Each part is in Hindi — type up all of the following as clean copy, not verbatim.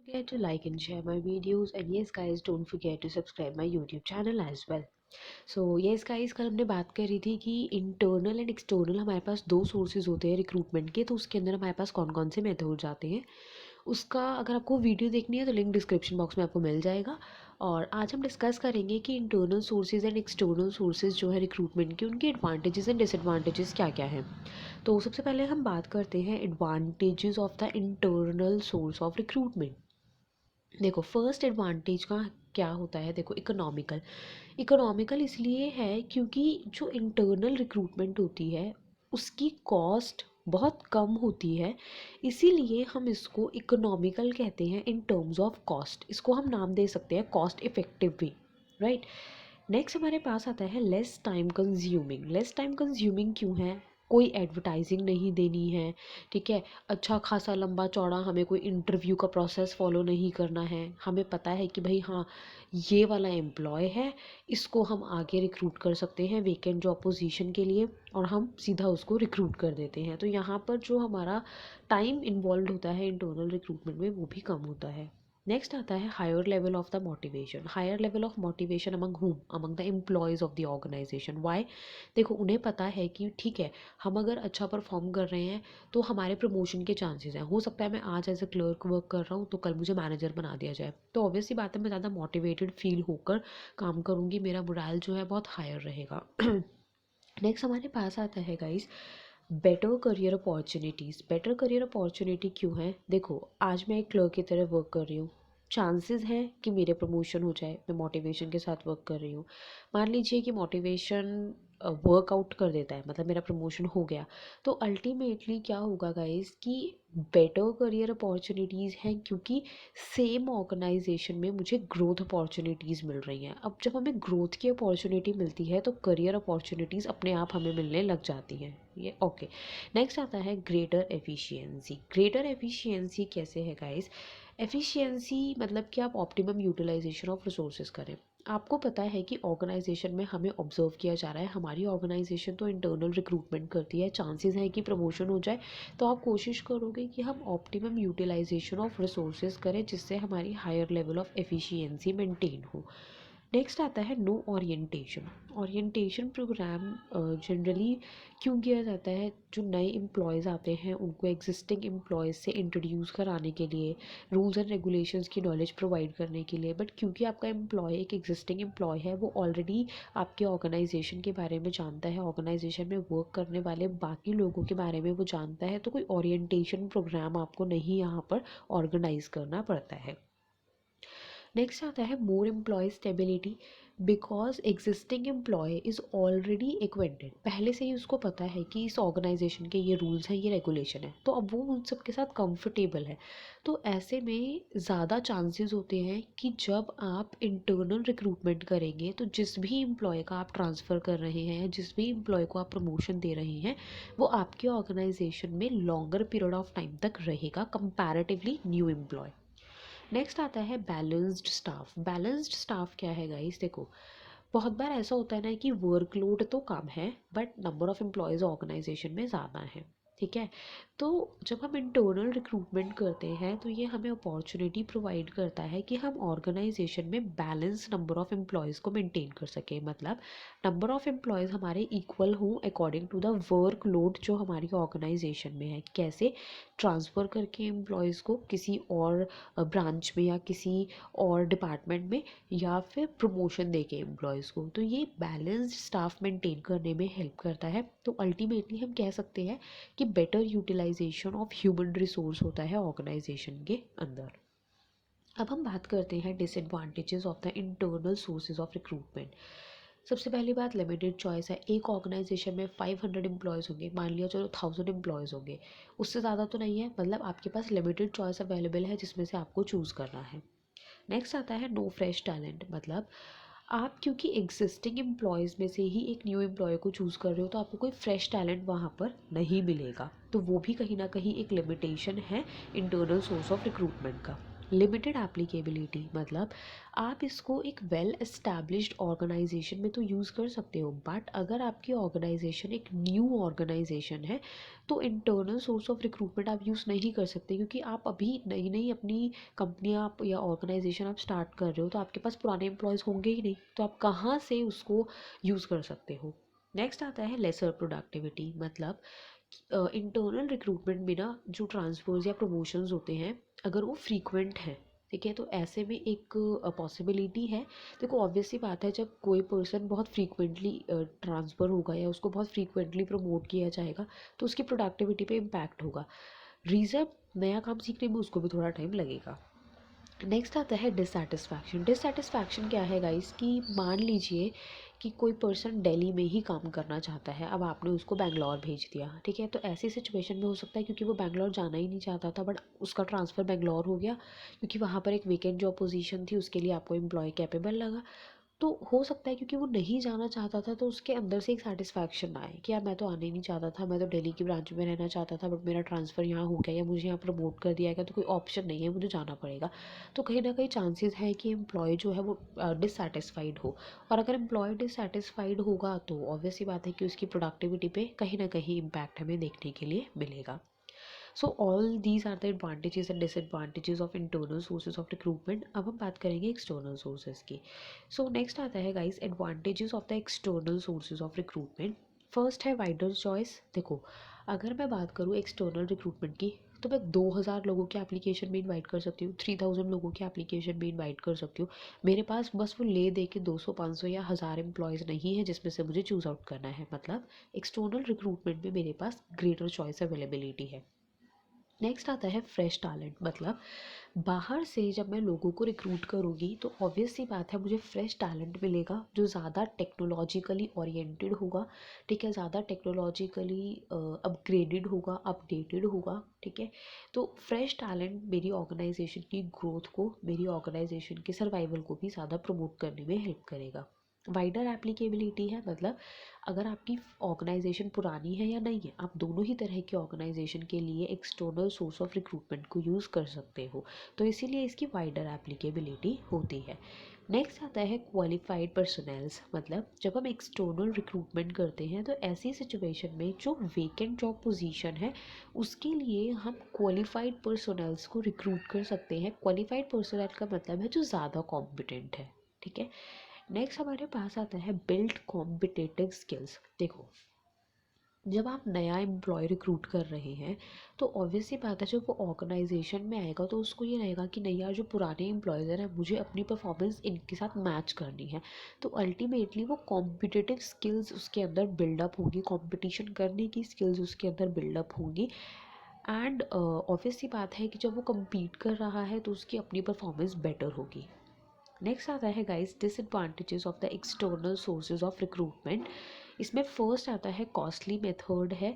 forget to like and share my videos, and yes guys, don't forget to subscribe my YouTube channel as well. So yes guys, कल हमने बात करी थी कि इंटरनल एंड एक्सटर्नल हमारे पास दो सोर्सेज होते हैं रिक्रूटमेंट के। तो उसके अंदर हमारे पास कौन कौन से मेथड्स आते हैं उसका अगर आपको वीडियो देखनी है तो लिंक डिस्क्रिप्शन बॉक्स में आपको मिल जाएगा। और आज हम डिस्कस करेंगे कि internal sources and external sources जो है रिक्रूटमेंट के, उनके एडवांटेजेस एंड डिसएडवांटेजेस क्या क्या हैं। तो सबसे पहले हम बात करते हैं advantages of the internal source of recruitment. देखो, फर्स्ट एडवांटेज का क्या होता है, देखो इकोनॉमिकल। इकोनॉमिकल इसलिए है क्योंकि जो इंटरनल रिक्रूटमेंट होती है उसकी कॉस्ट बहुत कम होती है, इसीलिए हम इसको इकोनॉमिकल कहते हैं इन टर्म्स ऑफ कॉस्ट। इसको हम नाम दे सकते हैं कॉस्ट इफेक्टिव भी, राइट। नेक्स्ट हमारे पास आता है less time consuming. Less time consuming क्यों है? कोई एडवर्टाइजिंग नहीं देनी है, ठीक है। अच्छा खासा लंबा चौड़ा हमें कोई इंटरव्यू का प्रोसेस फॉलो नहीं करना है। हमें पता है कि भाई हाँ, ये वाला एम्प्लॉय है, इसको हम आगे रिक्रूट कर सकते हैं वेकेंट जॉब पोजीशन के लिए, और हम सीधा उसको रिक्रूट कर देते हैं। तो यहाँ पर जो हमारा टाइम इन्वॉल्व होता है इंटरनल रिक्रूटमेंट में वो भी कम होता है। नेक्स्ट आता है higher level of the motivation. Higher level of motivation among whom? Among the employees of the organisation. Why? देखो, उन्हें पता है कि ठीक है, हम अगर अच्छा परफॉर्म कर रहे हैं तो हमारे प्रमोशन के चांसेस हैं। हो सकता है मैं आज एज ए क्लर्क वर्क कर रहा हूँ तो कल मुझे मैनेजर बना दिया जाए, तो ऑब्वियसली बात है मैं ज़्यादा मोटिवेटेड फील होकर काम करूँगी, मेरा मोरल जो है बहुत हायर रहेगा। नेक्स्ट हमारे पास आता है guys better career opportunities. Better career opportunity क्यों है? देखो, आज मैं एक क्लर्क की तरह वर्क कर रही हूँ, चांसेस हैं कि मेरे प्रमोशन हो जाए, मैं मोटिवेशन के साथ वर्क कर रही हूँ। मान लीजिए कि मोटिवेशन वर्कआउट कर देता है, मतलब मेरा प्रमोशन हो गया, तो अल्टीमेटली क्या होगा गाइस कि बेटर करियर अपॉर्चुनिटीज़ हैं, क्योंकि सेम ऑर्गेनाइजेशन में मुझे ग्रोथ अपॉर्चुनिटीज़ मिल रही हैं। अब जब हमें ग्रोथ की अपॉर्चुनिटी मिलती है तो करियर अपॉर्चुनिटीज़ अपने आप हमें मिलने लग जाती हैं। ये ओके। नेक्स्ट आता है ग्रेटर एफिशिएंसी। ग्रेटर एफिशिएंसी कैसे है गाइस? एफिशिएंसी मतलब कि आप ऑप्टिमम यूटिलाइजेशन ऑफ रिसोर्सेज करें। आपको पता है कि ऑर्गेनाइजेशन में हमें ऑब्जर्व किया जा रहा है, हमारी ऑर्गेनाइजेशन तो इंटरनल रिक्रूटमेंट करती है, चांसेस हैं कि प्रमोशन हो जाए, तो आप कोशिश करोगे कि हम ऑप्टिमम यूटिलाइजेशन ऑफ रिसोर्सेज करें जिससे हमारी higher level of efficiency maintain हो। नेक्स्ट आता है no orientation. Orientation program generally क्यों किया जाता है? जो नए एम्प्लॉयज़ आते हैं उनको एग्जिस्टिंग एम्प्लॉयज़ से इंट्रोड्यूस कराने के लिए, रूल्स एंड रेगुलेशंस की नॉलेज प्रोवाइड करने के लिए। बट क्योंकि आपका एम्प्लॉय एक एग्जिस्टिंग एम्प्लॉय है, वो ऑलरेडी आपके ऑर्गेनाइजेशन के बारे में जानता है, ऑर्गेनाइजेशन में वर्क करने वाले बाकी लोगों के बारे में वो जानता है, तो कोई ओरिएंटेशन प्रोग्राम आपको नहीं यहाँ पर ऑर्गेनाइज करना पड़ता है। नेक्स्ट आता है more employee stability. Because existing employee is already acquainted, पहले से ही उसको पता है कि इस ऑर्गेनाइजेशन के ये रूल्स हैं, ये रेगुलेशन है, तो अब वो उन सब के साथ कंफर्टेबल है। तो ऐसे में ज़्यादा चांसेस होते हैं कि जब आप इंटरनल रिक्रूटमेंट करेंगे तो जिस भी एम्प्लॉय का आप ट्रांसफ़र कर रहे हैं, जिस भी एम्प्लॉय को आप प्रमोशन दे रहे हैं, वो आपके ऑर्गेनाइजेशन में लॉन्गर पीरियड ऑफ टाइम तक रहेगा कंपैरेटिवली न्यू एम्प्लॉय। नेक्स्ट आता है बैलेंस्ड स्टाफ। बैलेंस्ड स्टाफ क्या है गाइस? देखो, बहुत बार ऐसा होता है ना कि वर्कलोड तो कम है but number of employees organization में ज़्यादा है, ठीक है। तो जब हम इंटरनल रिक्रूटमेंट करते हैं तो ये हमें अपॉर्चुनिटी प्रोवाइड करता है कि हम ऑर्गेनाइजेशन में बैलेंस नंबर ऑफ़ एम्प्लॉयज़ को मेंटेन कर सकें। मतलब नंबर ऑफ़ एम्प्लॉयज़ हमारे इक्वल हों अकॉर्डिंग टू द वर्कलोड जो हमारी ऑर्गेनाइजेशन में है। कैसे? ट्रांसफ़र करके एम्प्लॉयज़ को किसी और ब्रांच में या किसी और डिपार्टमेंट में, या फिर प्रमोशन देके एम्प्लॉयज़ को। तो ये बैलेंस्ड स्टाफ मेंटेन करने में हेल्प करता है। तो अल्टीमेटली हम कह सकते हैं कि better utilization of human resource होता है ऑर्गेनाइजेशन के अंदर। अब हम बात करते हैं disadvantages of the internal sources of recruitment. सबसे पहली बात लिमिटेड चॉइस है। एक ऑर्गेनाइजेशन में 500 एम्प्लॉयज़ होंगे, मान लिया चलो 1000 एम्प्लॉयज़ होंगे, उससे ज़्यादा तो नहीं है, मतलब आपके पास लिमिटेड चॉइस अवेलेबल है जिसमें से आपको चूज़ करना है। नेक्स्ट आता है नो फ्रेश टैलेंट। मतलब आप क्योंकि एग्जिस्टिंग एम्प्लॉयज़ में से ही एक न्यू एम्प्लॉय को चूज़ कर रहे हो तो आपको कोई फ्रेश टैलेंट वहाँ पर नहीं मिलेगा, तो वो भी कहीं ना कहीं एक लिमिटेशन है इंटरनल सोर्स ऑफ रिक्रूटमेंट का। लिमिटेड एप्लीकेबिलिटी मतलब आप इसको एक वेल एस्टैब्लिश्ड ऑर्गेनाइजेशन में तो यूज़ कर सकते हो, बट अगर आपकी ऑर्गेनाइजेशन एक न्यू ऑर्गेनाइजेशन है तो इंटरनल सोर्स ऑफ रिक्रूटमेंट आप यूज़ नहीं कर सकते, क्योंकि आप अभी नई नई अपनी कंपनी आप या ऑर्गेनाइजेशन आप स्टार्ट कर रहे हो, तो आपके पास पुराने एम्प्लॉयज़ होंगे ही नहीं, तो आप कहाँ से उसको यूज़ कर सकते हो। नेक्स्ट आता है लेसर प्रोडक्टिविटी मतलब इंटरनल रिक्रूटमेंट में ना जो ट्रांसफर्स या प्रमोशंस होते हैं अगर वो फ्रीक्वेंट हैं, ठीक है, तो ऐसे में एक पॉसिबिलिटी है। देखो ऑब्वियस सी बात है, जब कोई पर्सन बहुत फ्रीक्वेंटली ट्रांसफ़र होगा या उसको बहुत फ्रीक्वेंटली प्रमोट किया जाएगा तो उसकी प्रोडक्टिविटी पे इम्पैक्ट होगा। रीज़न नया काम सीखने में उसको भी थोड़ा टाइम लगेगा। नेक्स्ट आता है डिससेटिस्फैक्शन। डिससेटिस्फैक्शन क्या है गाइस कि मान लीजिए कि कोई पर्सन दिल्ली में ही काम करना चाहता है, अब आपने उसको बैंगलोर भेज दिया, ठीक है, तो ऐसी सिचुएशन में हो सकता है क्योंकि वो बैंगलोर जाना ही नहीं चाहता था बट उसका ट्रांसफ़र बैंगलोर हो गया क्योंकि वहाँ पर एक वेकेंट जॉब पोजीशन थी, उसके लिए आपको एम्प्लॉय कैपेबल लगा। तो हो सकता है क्योंकि वो नहीं जाना चाहता था तो उसके अंदर से एक सेटिस्फैक्शन आए कि यार मैं तो आने ही नहीं चाहता था, मैं तो दिल्ली की ब्रांच में रहना चाहता था बट मेरा ट्रांसफ़र यहाँ हो गया या मुझे यहाँ प्रमोट कर दिया गया तो कोई ऑप्शन नहीं है, मुझे जाना पड़ेगा। तो कहीं ना कहीं चांसेस है कि एम्प्लॉय जो है वो डिससेटिस्फाइड हो, और अगर एम्प्लॉय डिससेटिस्फाइड होगा तो ऑब्वियस सी बात है कि उसकी प्रोडक्टिविटी पे कहीं ना कहीं इम्पैक्ट हमें देखने के लिए मिलेगा। So all these are the advantages and disadvantages of internal sources of recruitment. अब हम बात करेंगे एक्सटर्नल सोर्सेज की। सो नेक्स्ट आता है guys advantages of the external sources of recruitment. First है वाइडर चॉइस। देखो अगर मैं बात करूँ एक्सटर्नल रिक्रूटमेंट की तो मैं 2000 लोगों के एप्लीकेशन में इनवाइट कर सकती हूँ, 3000 लोगों के एप्लीकेशन में इनवाइट कर सकती हूँ। मेरे पास बस वो ले दे के 200 500 या 1000 एम्प्लॉयज़ नहीं है जिसमें से मुझे चूज़ आउट करना है। मतलब एक्सटर्नल रिक्रूटमेंट में मेरे पास ग्रेटर चॉइस अवेलेबिलिटी है। नेक्स्ट आता है फ्रेश टैलेंट। मतलब बाहर से जब मैं लोगों को रिक्रूट करूँगी तो ऑब्वियस सी बात है मुझे फ्रेश टैलेंट मिलेगा जो ज़्यादा टेक्नोलॉजिकली ओरिएंटेड होगा, ठीक है, ज़्यादा टेक्नोलॉजिकली अपग्रेडेड होगा, अपडेटेड होगा, ठीक है। तो फ्रेश टैलेंट मेरी ऑर्गेनाइजेशन की ग्रोथ को, मेरी ऑर्गेनाइजेशन के सर्वाइवल को भी ज़्यादा प्रमोट करने में हेल्प करेगा। वाइडर एप्लीकेबिलिटी है मतलब अगर आपकी ऑर्गेनाइजेशन पुरानी है या नहीं है, आप दोनों ही तरह की ऑर्गेनाइजेशन के लिए एक्सटर्नल सोर्स ऑफ रिक्रूटमेंट को यूज़ कर सकते हो, तो इसीलिए इसकी वाइडर एप्लीकेबिलिटी होती है। नेक्स्ट आता है क्वालिफाइड पर्सनल्स। मतलब जब हम एक्सटर्नल रिक्रूटमेंट करते हैं तो ऐसी सिचुएशन में जो वेकेंट जॉब पोजीशन है उसके लिए हम क्वालिफाइड पर्सनल्स को रिक्रूट कर सकते हैं। क्वालिफाइड पर्सनल का मतलब है जो ज़्यादा कॉम्पिटेंट है, ठीक है। नेक्स्ट हमारे पास आता है बिल्ड कॉम्पिटेटिव स्किल्स। देखो जब आप नया एम्प्लॉय रिक्रूट कर रहे हैं तो ऑब्वियस सी बात है जब वो ऑर्गेनाइजेशन में आएगा तो उसको ये रहेगा कि नहीं यार जो पुराने एम्प्लॉयज़ हैं मुझे अपनी परफॉर्मेंस इनके साथ मैच करनी है। तो अल्टीमेटली वो कॉम्पिटिटिव स्किल्स उसके अंदर बिल्डअप होगी, कंपटीशन करने की स्किल्स उसके अंदर बिल्डअप होंगी। एंड ऑब्वियस सी बात है कि जब वो कम्पीट कर रहा है तो उसकी अपनी परफॉर्मेंस बेटर होगी। नेक्स्ट आता है guys disadvantages of the external sources of recruitment. इसमें फर्स्ट आता है कॉस्टली मेथड है,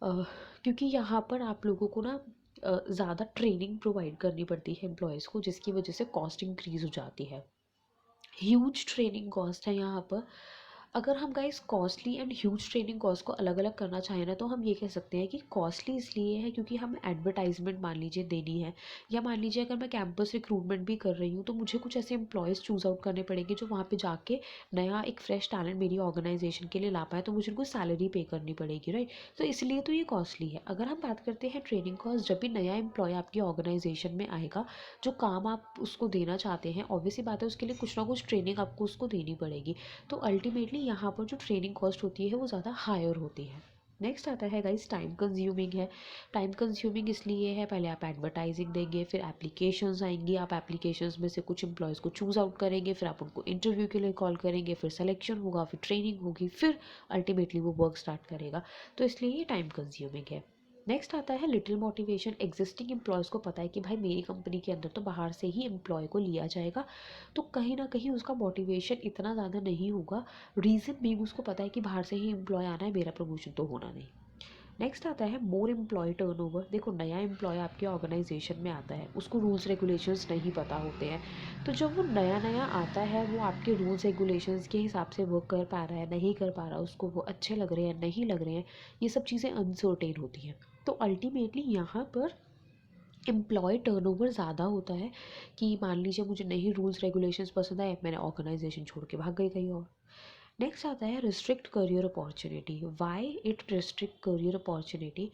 क्योंकि यहाँ पर आप लोगों को ना ज़्यादा ट्रेनिंग प्रोवाइड करनी पड़ती है एम्प्लॉयज़ को जिसकी वजह से कॉस्ट इंक्रीज़ हो जाती है। ह्यूज ट्रेनिंग कॉस्ट है यहाँ पर। अगर हम guys costly and huge training cost को अलग अलग करना चाहें ना तो हम ये कह सकते हैं कि कॉस्टली इसलिए है क्योंकि हम एडवर्टाइजमेंट मान लीजिए देनी है, या मान लीजिए अगर मैं कैंपस रिक्रूटमेंट भी कर रही हूँ तो मुझे कुछ ऐसे एम्प्लॉयज़ चूज़ आउट करने पड़ेंगे जो वहाँ पे जाके नया एक फ्रेश टैलेंट मेरी ऑर्गेनाइजेशन के लिए ला पाए, तो मुझे उनको सैलरी पे करनी पड़ेगी, राइट। तो इसलिए तो ये कॉस्टली है। अगर हम बात करते हैं ट्रेनिंग कॉस्ट, जब भी नया एम्प्लॉय आपकी ऑर्गेनाइजेशन में आएगा जो काम आप उसको देना चाहते हैं ऑब्वियसली बात है उसके लिए कुछ ना कुछ ट्रेनिंग आपको उसको देनी पड़ेगी, तो अल्टीमेटली यहाँ पर जो ट्रेनिंग कॉस्ट होती है वो ज़्यादा हायर होती है। नेक्स्ट आता है गाइस टाइम कंज्यूमिंग है। टाइम कंज्यूमिंग इसलिए है, पहले आप एडवर्टाइजिंग देंगे, फिर एप्लीकेशंस आएंगी, आप एप्लीकेशंस में से कुछ एम्प्लॉयज़ को चूज़ आउट करेंगे, फिर आप उनको इंटरव्यू के लिए कॉल करेंगे, फिर सिलेक्शन होगा, फिर ट्रेनिंग होगी, फिर अल्टीमेटली वो वर्क स्टार्ट करेगा, तो इसलिए ये टाइम कंज्यूमिंग है। नेक्स्ट आता है लिटिल मोटिवेशन। एग्जिस्टिंग एम्प्लॉयज़ को पता है कि भाई मेरी कंपनी के अंदर तो बाहर से ही एम्प्लॉय को लिया जाएगा, तो कहीं ना कहीं उसका मोटिवेशन इतना ज़्यादा नहीं होगा। रीज़न भी उसको पता है कि बाहर से ही एम्प्लॉय आना है, मेरा प्रमोशन तो होना नहीं। नेक्स्ट आता है मोर एम्प्लॉय टर्नओवर। देखो नया एम्प्लॉय आपके ऑर्गेनाइजेशन में आता है, उसको रूल्स रेगुलेशंस नहीं पता होते हैं, तो जब वो नया नया आता है वो आपके रूल्स रेगुलेशंस के हिसाब से वर्क कर पा रहा है नहीं कर पा रहा, उसको वो अच्छे लग रहे हैं नहीं लग रहे हैं, ये सब चीज़ें अनसर्टेन होती हैं। तो अल्टीमेटली यहाँ पर एम्प्लॉय टर्नओवर ज़्यादा होता है कि मान लीजिए मुझे नहीं रूल्स रेगुलेशंस पसंद आए, मैंने ऑर्गेनाइजेशन छोड़ के भाग गई कहीं और। नेक्स्ट आता है restrict career opportunity. Why it restrict career opportunity?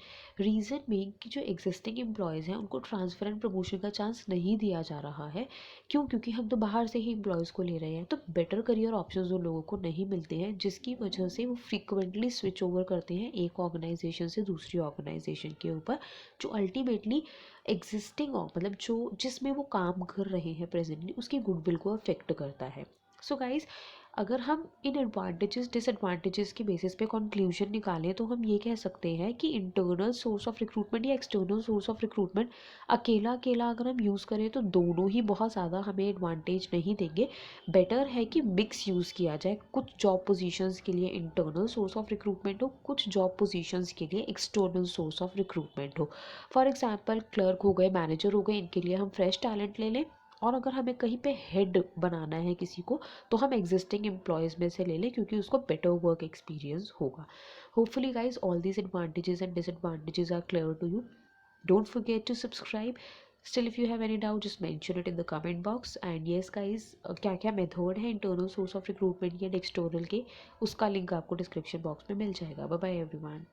Reason being कि जो एग्जिस्टिंग एम्प्लॉयज़ हैं उनको ट्रांसफ़र एंड प्रमोशन का चांस नहीं दिया जा रहा है। क्यों? क्योंकि हम तो बाहर से ही एम्प्लॉयज़ को ले रहे हैं, तो बेटर करियर ऑप्शंस उन लोगों को नहीं मिलते हैं, जिसकी वजह से वो फ्रीक्वेंटली स्विच ओवर करते हैं एक ऑर्गेनाइजेशन से दूसरी ऑर्गेनाइजेशन के ऊपर, जो अल्टीमेटली एग्जिस्टिंग मतलब जो जिसमें वो काम कर रहे हैं प्रेजेंटली उसकी गुडविल को अफेक्ट करता है। सो गाइज, अगर हम इन एडवांटेजेस डिसएडवांटेजेस के बेसिस पे कंक्लूजन निकालें तो हम ये कह सकते हैं कि इंटरनल सोर्स ऑफ रिक्रूटमेंट या एक्सटर्नल सोर्स ऑफ रिक्रूटमेंट अकेला अकेला अगर हम यूज़ करें तो दोनों ही बहुत ज़्यादा हमें एडवांटेज नहीं देंगे। बेटर है कि मिक्स यूज़ किया जाए, कुछ जॉब पोजीशंस के लिए इंटरनल सोर्स ऑफ रिक्रूटमेंट हो, कुछ जॉब पोजीशंस के लिए एक्सटर्नल सोर्स ऑफ रिक्रूटमेंट हो। फॉर एग्जाम्पल क्लर्क हो गए, मैनेजर हो गए, इनके लिए हम फ्रेश टैलेंट ले लें, और अगर हमें कहीं पे हेड बनाना है किसी को तो हम एग्जिस्टिंग एम्प्लॉयज़ में से ले लें क्योंकि उसको बेटर वर्क एक्सपीरियंस होगा। Hopefully guys all these advantages and disadvantages are clear to you. Don't forget to subscribe. Still, if you have any doubt, just mention it in the comment box. And yes, guys, क्या क्या मेथड है इंटरनल सोर्स ऑफ रिक्रूटमेंट या एक्सटर्नल के, उसका लिंक आपको डिस्क्रिप्शन बॉक्स में मिल जाएगा। Bye bye everyone.